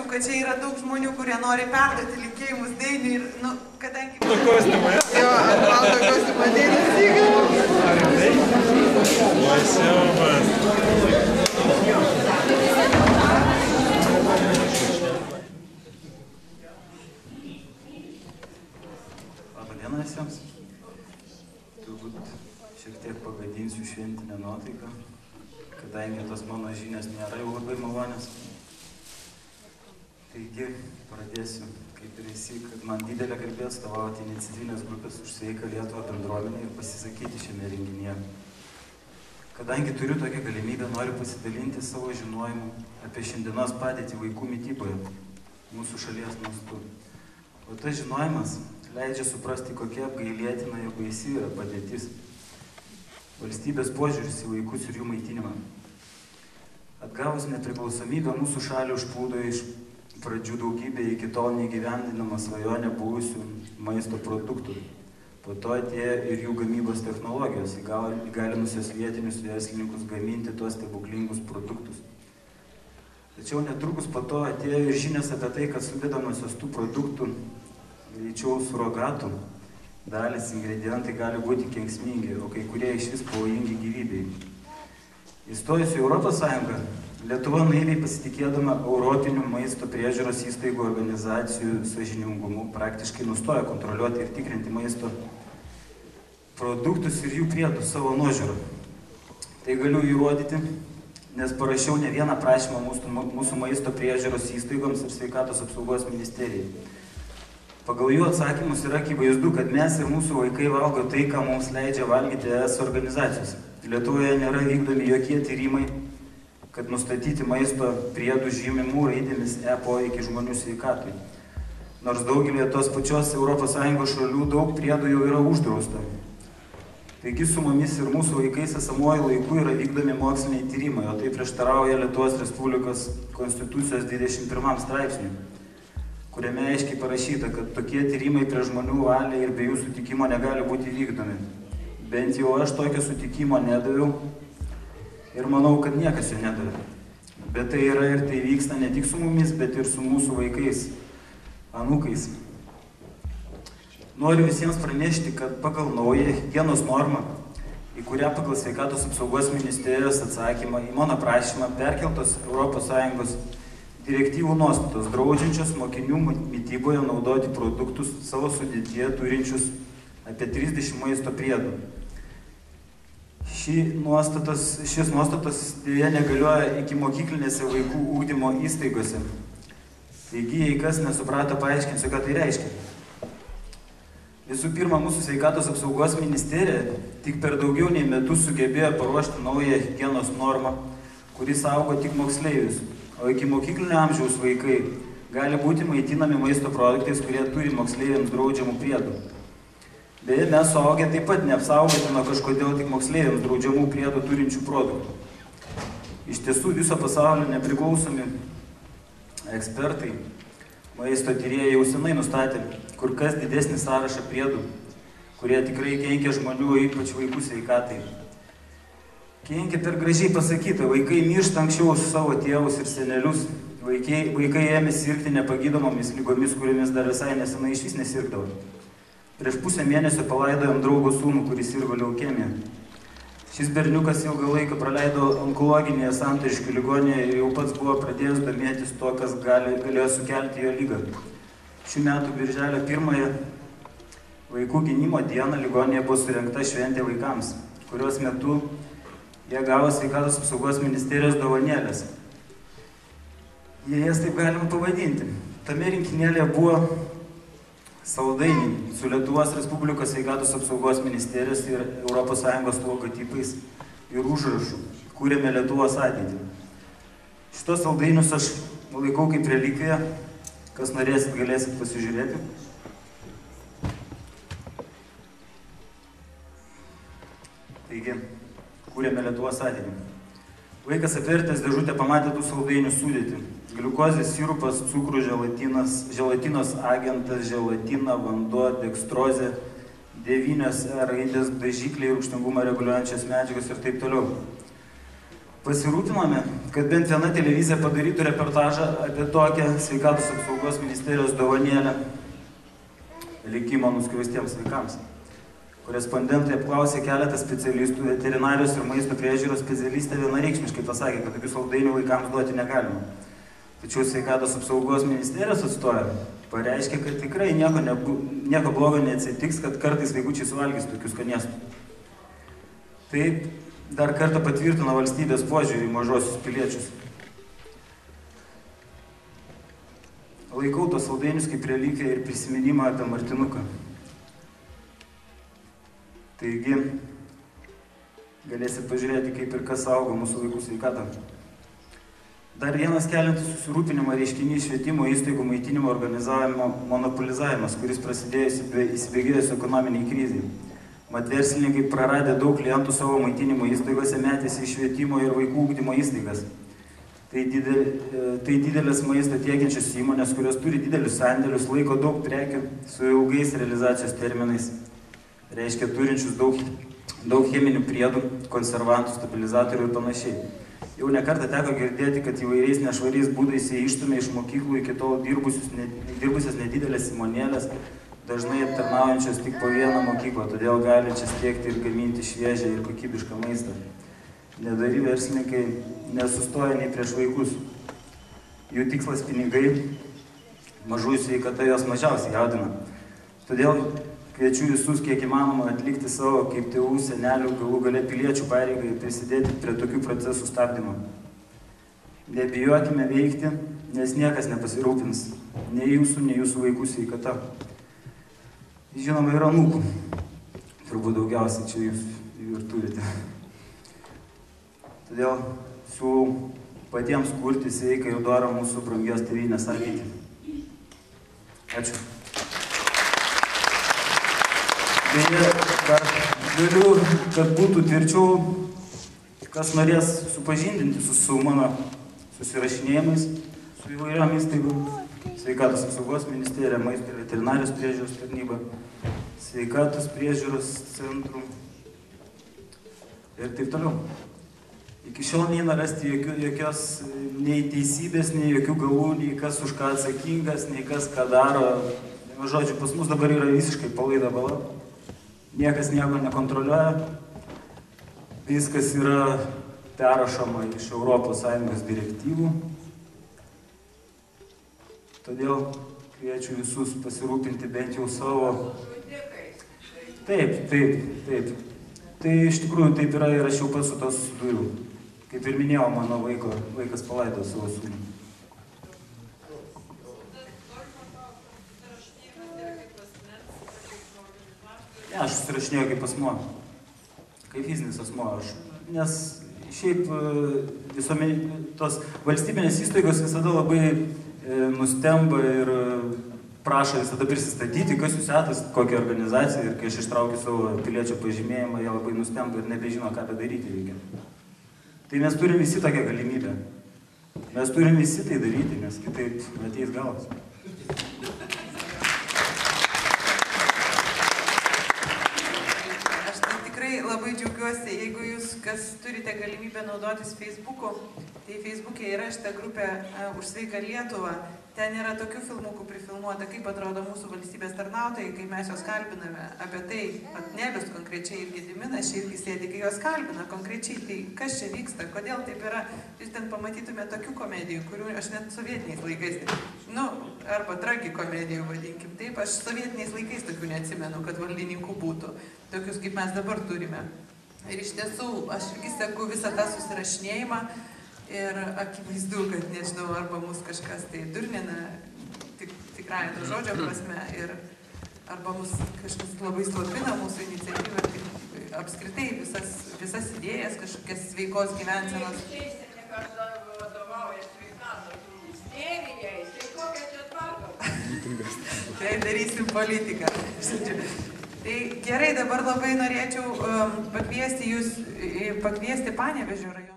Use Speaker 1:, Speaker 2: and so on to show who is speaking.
Speaker 1: kad čia yra daug žmonių, kurie nori perduoti linkėjimus Dainiui ir, kadangi...
Speaker 2: Kostiumą, ja?
Speaker 1: Jo, ant balto kostiumą Dainis Sygas.
Speaker 2: Ar rimtai? Siaubas.
Speaker 3: Labadiena visiems. Turbūt šiek tiek pagadinsiu šventinę nuotaiką, kadangi tos mano žinios nėra jau labai malonės. Taigi pradėsiu, kaip ir visi, kad man didelė garbė atstovauti iniciatyvinės grupės už sveiką Lietuvą bendruomenę ir pasisakyti šiame renginyje. Kadangi turiu tokią galimybę, noriu pasidalinti savo žinojimu apie šiandienos padėtį vaikų mityboje mūsų šalies mastu. O tas žinojimas leidžia suprasti, kokia apgailėtina ir baisi yra padėtis. Valstybės požiūris į vaikus ir jų maitinimą. Atgavus nepriklausomybę mūsų šalį užplūdo iš pradžių daugybė iki tol neįgyvendinama svajonė buvusių maisto produktų. Po to atėjo ir jų gamybos technologijos, įgalinusios vietinius verslininkus gaminti tuos stebuklingus produktus. Tačiau netrukus po to atėjo ir žinios apie tai, kad sudedamosios tų produktų, greičiau surogatų, dalis ingredientai gali būti kenksmingi, o kai kurie išvis pavojingi gyvybei. Įstojus į Europos Sąjungą, Lietuva naiviai pasitikėdama Europinių maisto priežiūros įstaigų organizacijų sąžiningumu praktiškai nustojo kontroliuoti ir tikrinti maisto produktus ir jų priedus savo nuožiūrą. Tai galiu įrodyti, nes parašiau ne vieną prašymą mūsų maisto priežiūros įstaigoms ir sveikatos apsaugos ministerijai. Pagal jų atsakymus yra akivaizdu, kad mes ir mūsų vaikai valgo tai, ką mums leidžia valgyti ES organizacijos. Lietuvoje nėra vykdomi jokie tyrimai, kad nustatyti maisto priedų žymimų raidėmis poveikį žmonių sveikatui. Nors daugelį tos pačios ES šalių daug priedų jau yra uždrausta. Taigi su mumis ir mūsų vaikais esamuoju laiku yra vykdomi moksliniai tyrimai, o tai prieštarauja Lietuvos Respublikos Konstitucijos 21 straipsniui, kuriame aiškiai parašyta, kad tokie tyrimai prie žmonių valią ir be jų sutikimo negali būti vykdomi. Bent jau aš tokio sutikimo nedaviau ir manau, kad niekas jo nedavė. Bet tai yra ir tai vyksta ne tik su mumis, bet ir su mūsų vaikais, anūkais. Noriu visiems pranešti, kad pagal naują higienos normą, į kurią pagal sveikatos apsaugos ministerijos atsakymą į mano prašymą perkeltos ES direktyvų nuostatos draudžiančios mokinių mityboje naudoti produktus savo sudėtyje turinčius apie 30 maisto priedų. Šis nuostatas dėja negalioja iki mokyklinėse vaikų ugdymo įstaigose. Taigi, jei kas nesuprato, paaiškinsiu, ką tai reiškia. Visų pirma, mūsų sveikatos apsaugos ministerija tik per daugiau nei metus sugebėjo paruošti naują higienos normą, kuri saugo tik moksleivius, o iki mokyklinio amžiaus vaikai gali būti maitinami maisto produktais, kurie turi moksleiviams draudžiamų priedų. Beje, mes suaugę taip pat neapsaugoti nuo kažkodėl tik moksleiviams draudžiamų priedų turinčių produktų. Iš tiesų viso pasaulio nepriklausomi ekspertai, maisto tyrėjai jau senai nustatė kur kas didesnį sąrašą priedų, kurie tikrai kenkia žmonių, ypač vaikų sveikatai. Kenkia per gražiai pasakyta, vaikai miršta anksčiau už savo tėvus ir senelius, vaikai ėmė sirgti nepagydomomis lygomis, kuriomis dar visai nesenai išvis nesirgdavo. Prieš pusę mėnesio palaidojom draugo sūnų, kuris sirgo leukemiją. Šis berniukas ilgą laiką praleido onkologinėje Santariškių ligoninėje ir jau pats buvo pradėjęs domėtis to, kas galėjo sukelti jo ligą. Šių metų birželio 1-ąją vaikų gynimo dieną ligoninėje buvo surengta šventė vaikams, kurios metu jie gavo sveikatos apsaugos ministerijos dovanėlės. Jei jas taip galima pavadinti. Tame rinkinėlėje buvo saldainiai su Lietuvos Respublikos sveikatos apsaugos ministerijos ir ES logotipais ir užrašų. Kūrėme Lietuvos ateitį. Šitos saldainius aš laikau kaip relikviją. Kas norėsit, galėsit pasižiūrėti. Taigi, kūrėme Lietuvos ateitį. Vaikas apvertęs dėžutę pamatė tų saldainių sudėtį. Gliukozės sirupas, cukrų, želatinos agentas, želatina, vanduo, dekstrozė, 9 raidės, dažikliai, rūgštingumą reguliuojančias medžiagas ir taip toliau. Pasirūpinome, kad bent viena televizija padarytų reportažą apie tokią sveikatos apsaugos ministerijos dovanėlę likimo nuskriaustiems vaikams. Korespondentai apklausė keletą specialistų, veterinarijos ir maisto priežiūros specialistė vienareikšmiškai pasakė, kad tokių saldainių vaikams duoti negalima. Tačiau sveikatos apsaugos ministerijos atstovė pareiškė, kad tikrai nieko blogo neatsitiks, kad kartais vaikučiai suvalgys tokius skanėstus. Taip dar kartą patvirtino valstybės požiūrį į mažosius piliečius. Laikau tos saldainius kaip religiją ir prisiminimą apie Martinuką. Taigi, galėsit pažiūrėti, kaip ir kas saugo mūsų vaikų sveikatą. Dar vienas keliantis susirūpinimą reiškinys švietimo įstaigų maitinimo organizavimo monopolizavimas, kuris prasidėjus įsibėgėjus ekonominiai krizai. Mat verslininkai praradę daug klientų savo maitinimo įstaigose metėsi į švietimo ir vaikų ugdymo įstaigas. Tai didelės maistą tiekiančios įmonės, kurios turi didelius sandėlius, laiko daug prekių su ilgais realizacijos terminais. Reiškia turinčius daug cheminių priedų, konservantų, stabilizatorių ir panašiai. Jau nekartą teko girdėti, kad įvairiais nešvariais būdais jie išstumė iš mokyklų iki tol dirbusias nedidelės įmonėlės, dažnai aptarnaujančios tik po vieną mokyklą, todėl galinčias tiekti ir gaminti šviežią ir kokybišką maistą. Nedari verslininkai nesustoja nei prieš vaikus. Jų tikslas pinigai, mažųjų sveikata jos mažiausiai jaudina. Todėl kviečiu visus, kiek įmanoma, atlikti savo kaip tėvų, senelių, galų gale piliečių pareigą ir prisidėti prie tokių procesų stabdymo. Nebijokime veikti, nes niekas nepasirūpins, nei jūsų vaikų sveikata. Žinoma, yra anūkų. Turbūt daugiausiai čia jūs jų ir turite. Todėl siūlau patiems kurti sveiką ir dorą mūsų brangios tėvynės ateitį. Ačiū. Beje, dar galiu, kad būtų tvirčiau, kas norės supažindinti su mano susirašinėjimais, su įvairiom įstaigom, sveikatos apsaugos ministerija, maisto ir veterinarijos priežiūros tarnyba, sveikatos priežiūros centrų ir taip toliau. Iki šiol neina rasti jokios nei teisybės, nei jokių galų, nei kas už ką atsakingas, nei kas ką daro. Žodžiu, pas mus dabar yra visiškai palaida bala. Niekas nieko nekontroliuoja, viskas yra perrašoma iš ES direktyvų. Todėl kviečiu visus pasirūpinti bent jau savo... Taip. Tai iš tikrųjų taip yra ir aš jau pats su to susidūriau. Kaip ir minėjau, mano vaikas palaido savo sūnų. Aš susirašinėjau kaip asmuo, kaip fizinis asmuo. Nes šiaip tos valstybinės įstaigos visada labai nustemba ir prašo visada prisistatyti, kas jūs esate, kokią organizaciją. Ir kai aš ištraukiu savo piliečio pažymėjimą, jie labai nustemba ir nebežino, ką padaryti reikia. Tai mes turim visi tokią galimybę. Mes turim visi tai daryti, nes kitaip ateis galas.
Speaker 1: Labai džiaugiuosi, jeigu jūs, kas turite galimybę naudotis Facebook'u, tai Facebook'e yra šita grupė Už sveiką Lietuvą. Ten yra tokių filmukų prifilmuota, kaip atrodo mūsų valstybės tarnautojai, kai mes juos kalbiname apie tai, Nelius konkrečiai ir Gediminas čia irgi sėdi, kai juos kalbina konkrečiai, tai kas čia vyksta, kodėl taip yra, jūs ten pamatytume tokių komedijų, kurių aš net sovietiniais laikais, arba tragikomedijų vadinkim, taip, aš sovietiniais laikais tokių neatsimenu, kad valdininkų būtų, tokius kaip mes dabar turime. Ir iš tiesų, aš irgi seku visą tą susirašinėjimą ir akivaizdu, kad nežinau, arba mus kažkas tai durnina, tikrąją to žodžio prasme, ir arba mus kažkas labai slopina mūsų iniciatyvą, tai apskritai visas idėjas, kažkokias sveikos gyvensenos. Tai darysim politiką. Tai gerai, dabar labai norėčiau pakviesti Panevėžio rajoną.